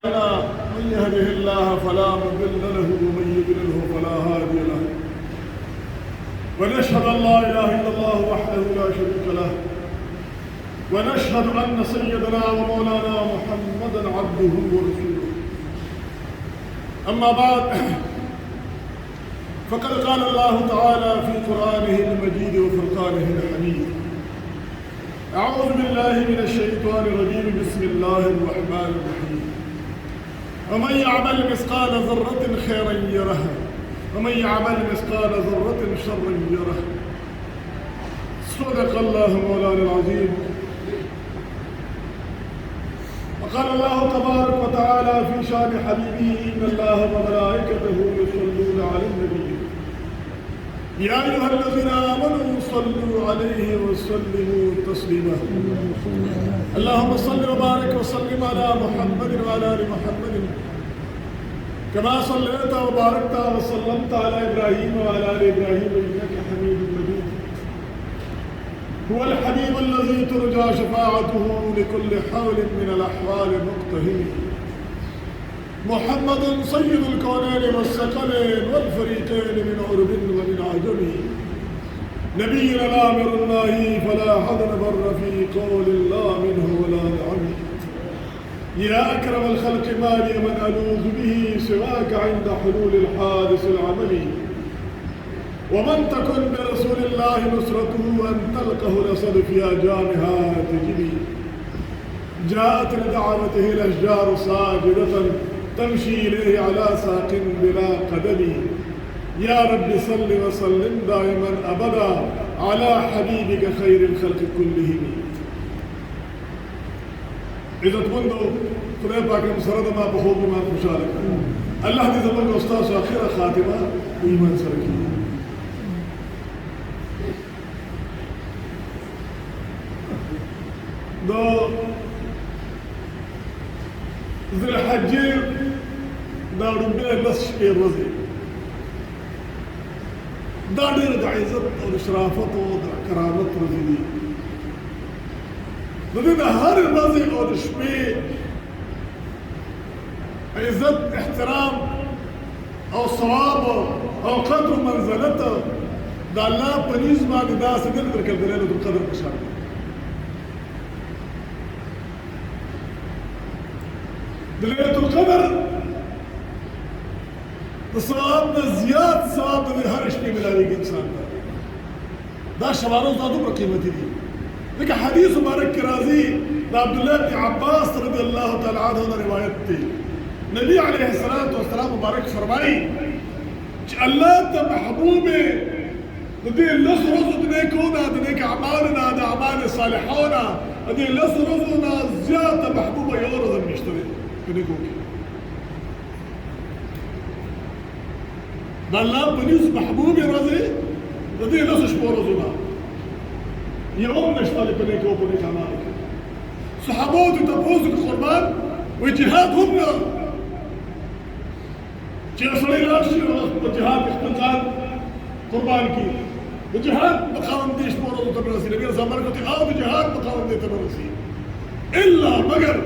من يهده الله فلا مضل له ومن يضلله فلا هادي له ونشهد أن لا إله إلا الله وحده لا شريك له ونشهد أن سيدنا ومولانا محمدا عبده ورسوله أما بعد فقد قال الله تعالى في قرآنه المجيد وفرقانه الحميد أعوذ بالله من الشيطان الرجيم بسم الله الرحمن الرحيم ومن يعمل مثقال ذرة خيرا يره ومن يعمل مثقال ذرة شرا يره صدق الله مولانا العظيم. وقال الله تبارك وتعالى في شان حبيبه إن الله وملائكته يصلون على النبي يا أيها الذين آمنوا صلوا عليه وسلموا تسليما. اللهم صل وبارك وسلم على محمد وعلى آل محمد كما صليت وباركت وسلمت على إبراهيم وعلى آل إبراهيم إنك حميد مجيد. هو الحبيب الذي ترجى شفاعته لكل حول من الأحوال مقتهم. محمد سيد الكونين والثقلين والفريقين من عرب ومن عجم. نبينا الآمر الله فلا حد بر في قول الله منه ولا نعم. يا أكرم الخلق ما لي من ألوذ به سواك عند حلول الحادث العملي. ومن تكن برسول الله نصرته أن تلقه الأسد في أجامها تجري. جاءت لدعوته الأشجار ساجدة تمشي إليه على ساق بلا قدم. يا رب صل وسلم دائما أبدا على حبيبك خير الخلق كلهم. إذا تقولوا خدای پاک مسرد ما بخوب ما خوشحال الله دې زموږ استاد اخره خاتمه ایمان سره کړي. دا ذل الحجې دا ډېر لس شپې ورځې دا ډېر د عزت او د شرافت او د کرامت ورځې دي. نو د هر ورځې او د شپې عزت احترام او ثواب او قدر منزلته د الله په نيز باندې داسې دل درکړل د ليلة القدر په شان. د ليلة القدر د ثواب نه زیات ثواب د هر شپې ملاويږي انسان ته. دا شبانو دا دومره قیمتي دي. ځکه حدیث مبارک کې راځي د عبد الله بن عباس رضی الله تعالی عنه روایت دی. نبی علیہ السلام مبارک فرمائی کہ اللہ تا محبوب دے لس رزو دنے کونا دنے کا عمالنا دا عمال صالحونا دے لس رزونا زیادہ محبوب یو رزم مشترے کنے کو کی دا اللہ پنیس محبوب رزے دے لس شپو رزونا یوم نشتالے کنے کو کنے کا عمال صحابو دے تپوز کے قربان و جہاد ہم نا چې سړی لاړ شي په جهاد کې خپل ځان قربان کړي. د جهاد مقام دې شپو ورځو ته نه رسېږي. نبي زمانه کې او د جهاد مقام دې ته نه رسېږي الا مگر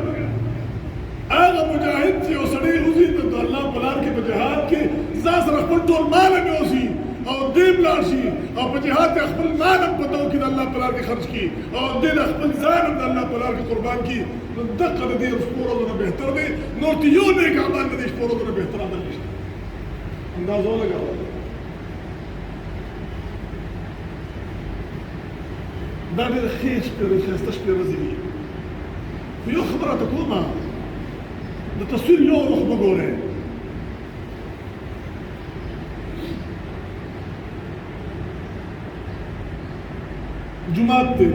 هغه مجاهد چې یو سړی وځي د الله په لار کې په جهاد کې ځان سره خپل ټول مال هم یوسي او دې لاړ شي او په جهاد کې خپل مال هم په توګه د الله په لار کې خرج کړي او دې خپل ځان هم د الله په لار کې قربان کړي. نو دغه د دې شپو ورځو نه بهتر دی. نو ته یو نیک عمل د دې شپو ورځو نه بهتر عمل نشته. اندازو لگاو دا ډېر ښې شپې ښایسته شپې ورځې دي. خو یو خبره ته کومه د تصویر یو رخ وګورئ. جومات دی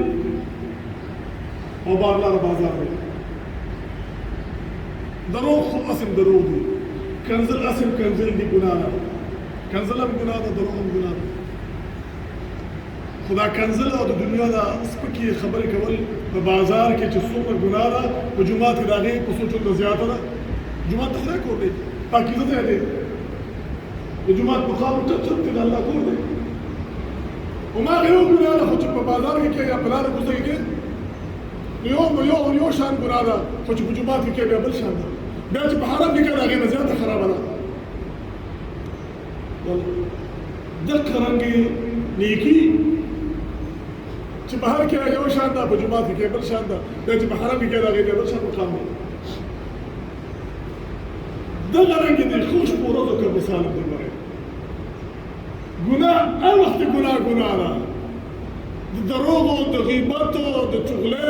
او بارلار بازار دی. دروغ خو اصل دروغ دی. کنزل اصل کنزل دی گناه ده. کنزل هم گناه ده دروغ هم گناه ده. خدا کنزل او د دنیا دا سپکی خبرې کول په بازار کې چې څومره ګناه ده په جومات کې د هغې په سوچونو زیاته ده. جومات د خدای کور دی پاکیزه ځای دی. د جومات مقام چت دی د الله کور دی. هماغه یو ګناه ده خو چې په بازار کې کوي یا په لاره کوڅه کې کوي یو شان ګناه ده خو چې په جومات کې کوي بیا بل شان ده. بیا چې په حرم کې کړه هغې نه زیاته خرابه ده دقه رنګې نیکي چې بهر کې یو شان ده په جومات کې بل شان ده بیا چې په حرم کې کړه هغې بل شان مقام دی دغه رنګې د ښو شپو ورځو که مثال درباره ګناه هر وخت ګناه ده د دروغو د غیبتو د چغلۍ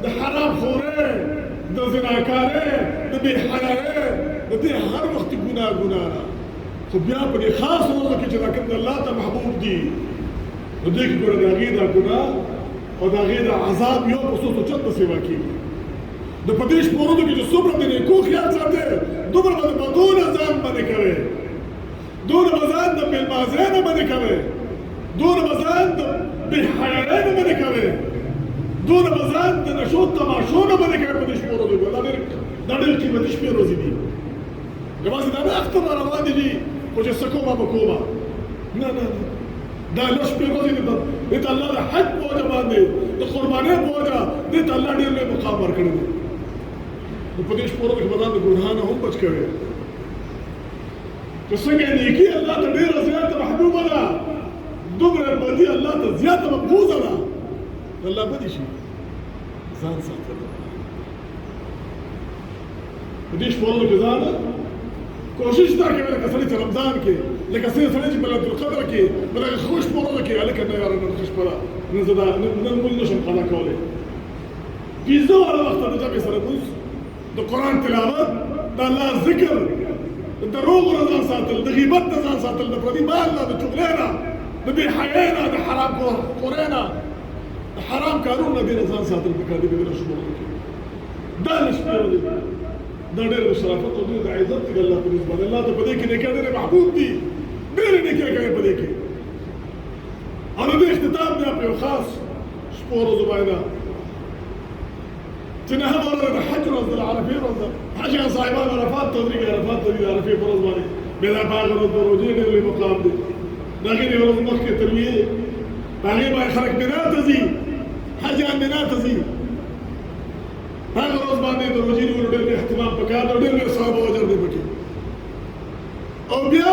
د حرام خورۍ د زناکارۍ د بې حیایۍ د دې هر وخت ګناه ده خو بیا په دې خاص ورځو کې چې دا کوم د الله ته محبوب دي نو دې کې ګوره د هغې دا ګناه او د هغې دا عذاب یو په څو چنده سیوا کېږي د په دې شپو ورځو کې چې څومره د نیکو خیال ساتې دومره به د بدو نه ځان باندې کوې دونه به ځان د مېلمازۍ نه باندې کوې دونه به ځان د بې حیایۍ نه باندې کوې دونه به ځان د نشو تماشو نه باندې کوې په دې شپو ورځو کې دا ډېر قیمتي شپې ورځې دي یوازې دا نه اختر را روان دي خو چې څه کومه به کومه نه دا لږ شپې ورځې دي دې ته الله د حج په وجه باندې د قربانۍ په وجه دې ته الله ډېر لوی مقام ورکړی دی نو په دې شپو ورځو کې به ځان د ګناه نه هم بچ کوې که څنګه نیکي الله ته ډېره زیاته محبوبه ده دومره بدي الله ته زیاته مبغوضه ده الله بدي شي ځان ساتل په دې شپو ورځو کې ځان کوشش دا کوي لکه سړی چې رمضان کې لکه څنګه سړی چې په ليلة القدر کې په دغه ښو شپو ورځو کې هلکه نه یاره نن ښه شپه ده نن زه نن لمونځ نشم قضا کولی پنځه واړه وخته د جمعې سره لمونځ د قرآن تلاوت د الله ذکر د دروغو نه ځان ساتل د غیبت نه ځان ساتل د پردي مال نه د چغلۍ نه د بې حیایۍ نه د حرام خورۍ نه د حرام کارونو نه دې نه ځان ساتل پکار دي په دې شپو ورځو کې دا نه شپې ورځې دا ډېر د شرافت او ډېر د عزت دی الله په نسبت الله ته په دې کې نیکۍ ډېرې محبوب دي ډېرې نیکۍ کوي په دې کې او د دې اختتام بیا په یو خاص شپو ورځو باندې چې نهمه ورځ د حج ورځ ده د عرفې ورځ ده حاجیان صاحبان عرفات ته ودرېږي عرفات ته ځي د عرفې په ورځ باندې بیا دا په هغه ورځ د روژې ډېر لوی مقام دی د هغې نه یوه ورځ مخکې ترویې په هغې باندې خلک منا ته ځي حاجیان منا ته ځي هغه ورځ باندې د روژې نیولو ډېر اهتمام پکار ده ډېر لوی ثواب او اجر دی پکې او بیا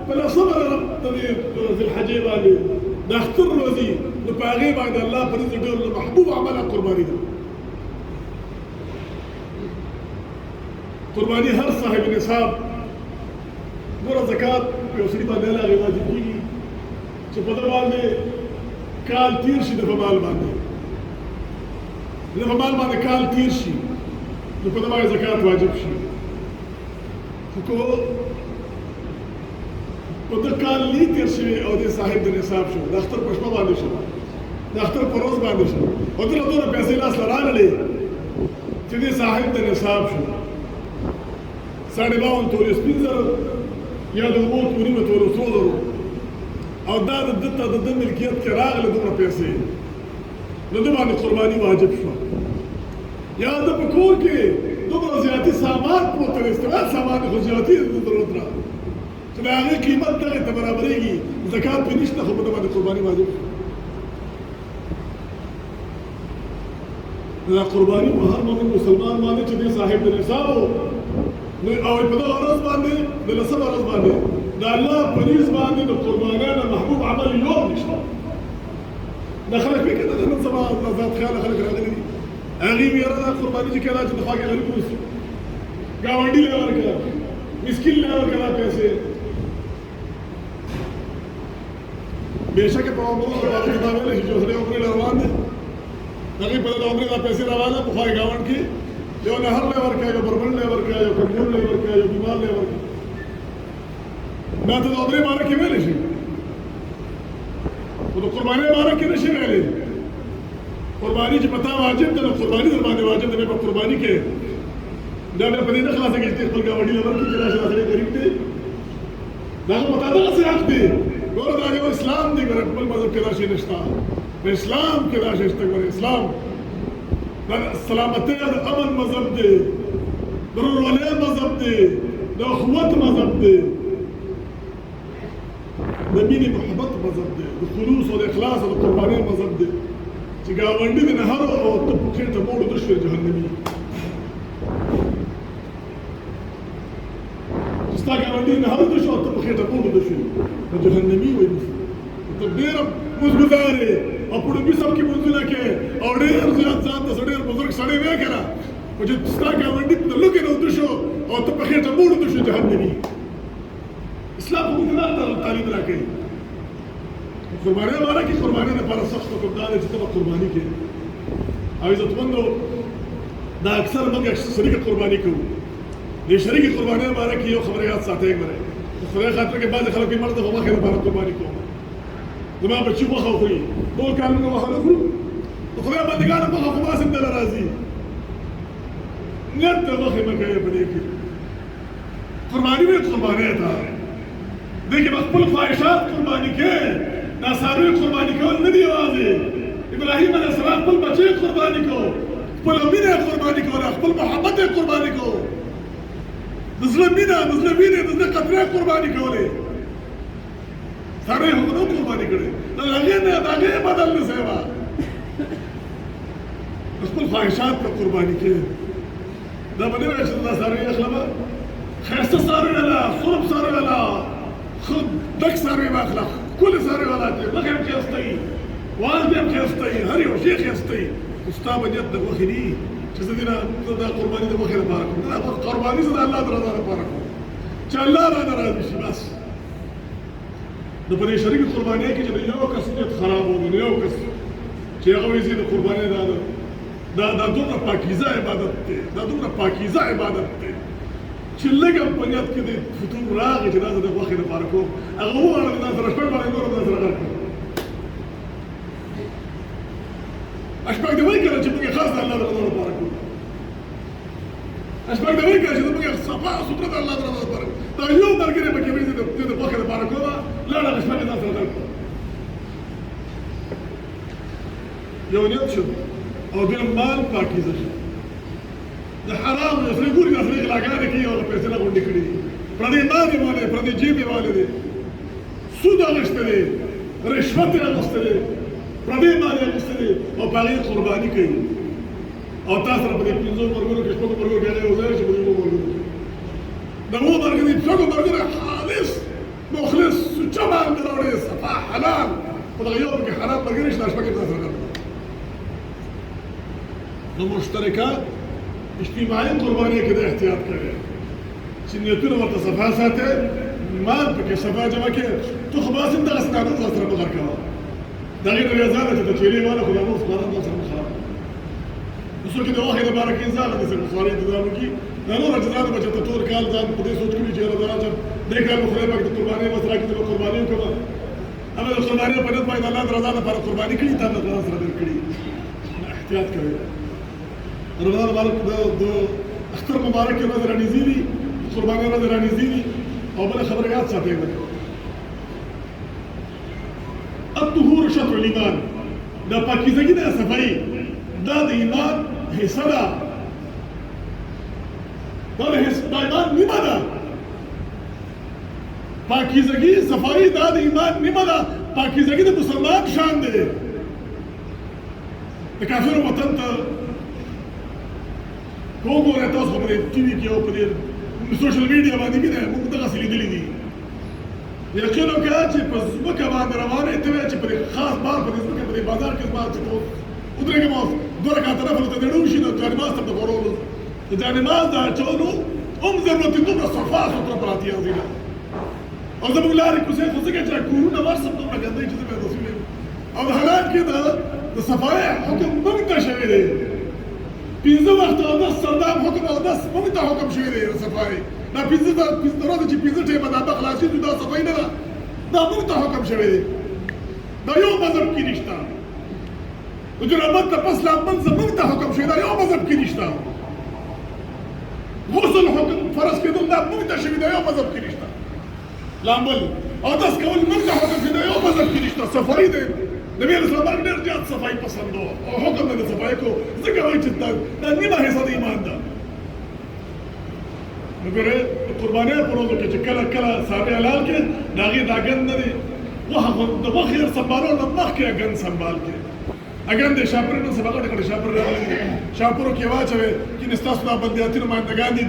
په لسمه د ذوالحجې باندې د اختر ورځې نو په هغې باندې الله په نزد ډېر محبوب عمله قرباني ده قرباني هر صاحب نصاب ګوره زکات یو سړي باندې هغې واجب کېږي چې په ده باندې کال تېر شي د په مال باندې د په مال باندې کال تېر شي نو په ده باندې زکات واجب شي خو که په ده کال نه تېر شوی او دې صاحب د نصاب شو د اختر په شپه باندې شو د اختر په ورځ باندې شو او دله دونه پیسې لاس ته راغلې چې دې صاحب د نصاب شو 52 تورې سپین زره یا د 9 تورې تورې سرو زرو او دا د ده ته د ده ملکیت کې راغله دومره پیسې نو ده باندې قرباني واجب شوه یا ده په کور کې دومره زیاتي سامان پروت دی استعمال سامان خو زیاتي د ضرورت را چې د هغې قیمت دغې ته برابرېږي زکات پرې نشته خو په ده باندې قرباني واجب شوه دا قرباني په هر مؤمن مسلمان باندې چې دې صاحب د نصاب نو او په دغه ورځ باندې د لسمه ورځ باندې د الله په نیز باندې د قربانیانو محبوب عمل یو نشته دا خلک فکر ده نن سبا ذات خیاله خلک راغلي دي هغې وي یاره دا قرباني چې کله چې د خواږه غریب اوسي ګاونډي له ورکړه مسکین له ورکړه دا پیسې بېشکه په عمرو باندې دا ویلی شي چې اوس ډېر عمرې له روان دی هغې په د عمرې دا پیسې روانه په خواږه ګاونډ کې یو نهر له ورکړه یو بربنډ له ورکړه یو کمزور له ورکړه یو بیمار له ورکړه دا ته د عمرې باره کې ویلی شي خو د قربانۍ باره کې نه شي ویلی قرباني چې په تا واجب ده نو قرباني در باندې واجب ده بیا په قرباني کې دا بیا په دې نه خلاصېږي چې خپل ګاونډي له ورکړي چې راشي دا سړی غریب دی دا خو په تا دغسې حق دی ګوره دا یو اسلام دی ګوره خپل مذهب کې دا شی نشته په اسلام کې دا شی شته ګوره اسلام دا سلامتۍ د امن مذهب دی د ورورولۍ مذهب دی د اخوت مذهب دی د مینې محبت مذهب دی د خلوص او د اخلاص او د قربانۍ مذهب دی چې ګاونډي د نهر او ته په خېټه موړو نه شوې جهنمي ستا ګاونډي نهر د شو او ته په خېټه موړ د شوې نو جهنمي وایي ته ډېره مزګزار یې او په ډوبي سب کې منځونه کوې او ډېر زیات ځان ته ډېر بزرګ سړی وې که نه خو چې ستا ګاونډي د لوږې نه وده شو او ته په خېټه موړ د شو جهنمي اسلام خو موږ نه تعلیم راکوي قربانۍ باره کې قربانۍ دپاره سخت حکم دا دی چې ته به قرباني کوې او عزتمندو دا اکثر موږ شریکه قرباني کوو د شریکې قربانۍ باره کې یو خبره یاد ساتئ مره د خدای خاطر کې بعضې خلک وایي مړه ته خو غوښې دپاره قرباني کوم زما بچي غوښه وخوري 2 کالونه غوښه نه خورو د خدای بندګانو غوښه خو باسم دله راځي نیت د غوښې مه کوې په دې کې قرباني وایي قربانۍ ته دې کې به خپل خواهشات قرباني کوې دا څاروي قرباني کول نه دي یوازې ابراهیم علیه السلام خپل بچی قرباني کو خپله مینه یې قرباني کوله خپل محبت یې قرباني کو د زړه مینه د زړه وینې د زړه قطرې قرباني کولې څاروي خو نه قرباني کړې د هغې نه د هغې بدل نه سیوا خپل خواهشات ته قرباني کوې دا به نه وایي چې دا څاروي اخلمه ښایسته څاروي والا سرب څاروي والا ښه ډک څاروي به اخله ښکلې څاروي والا دی مخ یې ښایسته وي واز به هم ښایسته وي هر یو شی ښایسته وي خو ستا به نیت د غوښې نه وي چې زه دا قرباني د غوښې لپاره کوم دا قرباني زه د الله د رضا لپاره کوم چې الله رانه راضي شي بس نو په دې شریکې قربانۍ کې چې د یو کس نیت خراب و د یو کس چې هغه وایي زه د قربانۍ دا دومره پاکیزه عبادت دی دا دومره پاکیزه عبادت دی چې لږ هم په نیت کې د فتور راغی چې دا زه د غوښې لپاره کوم هغه وغواړه چې دا سره شپږ باندې نور هم دا سره غر کړم اشپږ دې وایي که نه چې موږ یې خاص د الله د رضا لپاره کوو اشپږ دې وایي که نه چې موږ یې صفا سوتره د الله د رضا لپاره کوو دا یو ملګری پکې وایي زه د غوښې لپاره کوم لاړ هغه شپږ یې ځان سره غر کړم یو نیت شو او دویم مال پاکیزه شو د حرام یو سړی ګوري دا سړی غلاګانې کوي او پیسې نه غونډې کړي دي پردی مال یې والی پردی جیب یې والی دی سود اخیستی دی رشوت یې اخیستی دی پردی مال یې اخیستی دی او په هغې قرباني کوي او تا سره په دې 5 مرګونو کې 6 مرګونو کې هغه یو ځای شي په دې 2 مرګونو کې د 2 مرګ دي 6 مرګونه خالص مخلص سوچه باندې راوړی صفا حلال خو دغه یو پکې حرام ملګری شته شپږ یې تا سره غرق نو مشترکات اجتماعي قربانۍ کې د احتیاط کوي چې نیتونه ورته صفا ساتئ مال پکې صفا جمع کړئ ته خو بس هم دغسې ناموس ځان سره مه غر کوه د هغې نه بیا ځانه چې د چیلې والا خو ناموس خوران ځان سره مه خراب نو څوک یې د غوښې دپاره کوي ځان داسې خوارۍ انتظام وکړي دا نور اجزا ده چې ته ټول کال ځان په دې سوچ کړي چې یاره دا چې دې کال به خدای پاک د قربانۍ بس راکړي ته به قرباني وکړم هغه د قربانۍ په نیت باندې د الله د رضا لپاره قرباني کړي تا به ځان سره در کړي احتیاط کوئ رمضان مبارک د اختر مبارک کې ورځ رانیزي دي قربانۍ ورځ رانیزي دي او بله خبره یاد ساتئ الطهور شطر الایمان دا پاکیزګي د صفایي دا د ایمان حصه ده دا د ایمان نیمه ده پاکیزګي صفایي دا د ایمان نیمه ده پاکیزګي د مسلمان شان دی د کافرو وطن ته وګورئ تاسو په دې ټي وي کې او په دې سوشل میډیا باندې مینه موږ دغسې لیدلي دي یقین وکړه چې په ځمکه باندې روانه ته وایې چې په دې خاص بار په دې ځمکه په دې بازار کې زما چې ته ودرېږم اوس 2 رکعته نفل ته دې وشي نو جانماز ته د غورولو د جانماز د اچولو هم ضرورت یې دومره صفا سوتره پراتې یازینه او زموږ لارې کوڅې خو ځکه چې کورونه ورسم دومره ګندۍ چې زه بیا رسول یم او د حالات کې د صفایي حکم موږ ته شوی دی 15 وخت اودس سردام حکم اودس موږ ته حکم شوی دی صفایي دا 15 ورځې چې 15 ټیمه دا به خلاصېږي دا صفایي نه ده دا موږ ته حکم شوی دی دا یو مذهب کې نشته د جنابت نه پس لامبل زموږ ته حکم شوی دا یو مذهب کې نشته غسل حکم فرض کېدل دا موږ ته شوي دا یو مذهب کې نشته لامبل اودس کول موږ ته حکم شوی دا یو مذهب کې نشته صفایي دی نبی علیه السلام ډېر زیات صفایي پسند و او حکم یې د صفایي کو ځکه وایي چې دا نیمه حصه د ایمان ده نو ګورئ د قربانۍ په ورځو کې چې کله کله څاروي حلال کړې د هغې دا ګند نه دی د غوښې سنبالولو نه مخکې ګند سنبال کړې اګند د شاپرې نن سبا غټې غټې شاپرې راغلي دي شاپرو کې واچوئ کینې ستاسو دا بندیاتي نمایندګان دي